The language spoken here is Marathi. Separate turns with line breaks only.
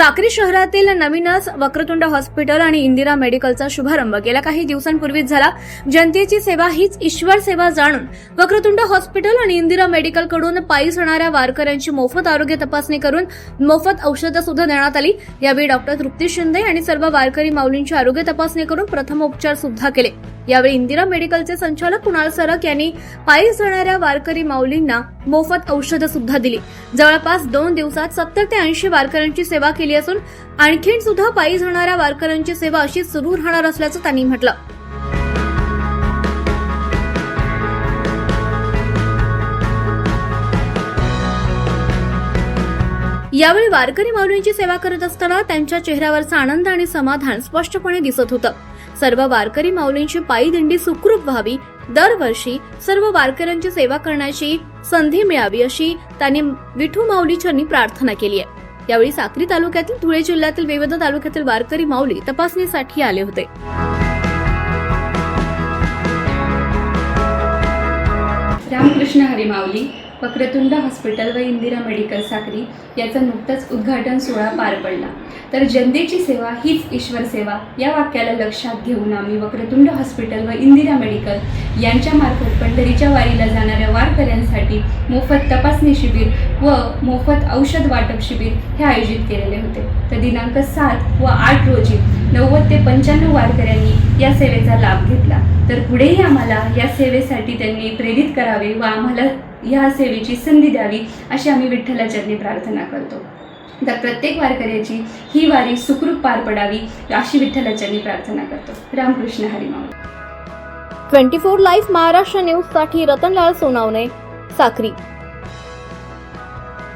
साक्री शहरातील नवीनच वक्रतुंड हॉस्पिटल आणि इंदिरा मेडिकलचा शुभारंभ गेल्या काही दिवसांपूर्वीच झाला। जनतेची सेवा हीच ईश्वर सेवा जाणून वक्रतुंड हॉस्पिटल आणि इंदिरा मेडिकल कडून पायी जाणाऱ्या वारकऱ्यांची मोफत आरोग्य तपासणी करून मोफत औषधं सुद्धा देण्यात आली। यावेळी डॉक्टर तृप्ती शिंदे आणि सर्व वारकरी माऊलींची आरोग्य तपासणी करून प्रथमोपचार सुद्धा केले। यावेळी इंदिरा मेडिकलचे संचालक कुणाल सरक यांनी पायी जाणाऱ्या वारकरी माऊलींना मोफत औषधं सुद्धा दिली। जवळपास 2 दिवसात 70 ते 80 वारकऱ्यांची सेवा केली असून आणखीन सुद्धा पायी जाणाऱ्या वारकऱ्यांची सेवा अशीच सुरू राहणार असल्याचं त्यांनी म्हटलं। यावेळी वारकरी माऊलींची सेवा करत असताना त्यांच्या चेहऱ्यावरचा आनंद आणि समाधान स्पष्टपणे दिसत होतं। सर्व वारकरी माऊलींची पायी दिंडी सुखरूप व्हावी, दरवर्षी सर्व वारकऱ्यांची सेवा करण्याची संधी मिळावी अशी त्यांनी विठू माऊलींनी प्रार्थना केली आहे। यावेळी साक्री तालुक्यातील धुळे जिल्ह्यातील विविध तालुक्यातील वारकरी माऊली तपासणीसाठी आले होते।
रामकृष्ण हरी माऊली वक्रतुंड हॉस्पिटल व इंदिरा मेडिकल साक्री याचा नुकताच उद्घाटन सोहळा पार पडला। तर जनतेची सेवा हीच ईश्वर सेवा या वाक्याला लक्षात घेऊन आम्ही वक्रतुंड हॉस्पिटल व इंदिरा मेडिकल यांच्यामार्फत पंढरीच्या वारीला जाणाऱ्या वारकऱ्यांसाठी मोफत तपासणी शिबिर व मोफत औषध वाटप शिबिर हे आयोजित केलेले होते। तर दिनांक 7 व 8 रोजी 90 ते 95 वारकऱ्यांनी या सेवेचा लाभ घेतला। तर पुढेही आम्हाला या सेवेसाठी त्यांनी प्रेरित करावे व आम्हाला या सेवेची संधी द्यावी अशी आम्ही विठ्ठलाचरणी प्रार्थना करतो। तर प्रत्येक वारकऱ्याची ही वारी सुखरूप पार पडावी अशी विठ्ठलाचरणी प्रार्थना करतो। रामकृष्ण हरी माऊली।
24 लाईव्ह महाराष्ट्र न्यूज साठी रतनलाल सोनावणे, साक्री।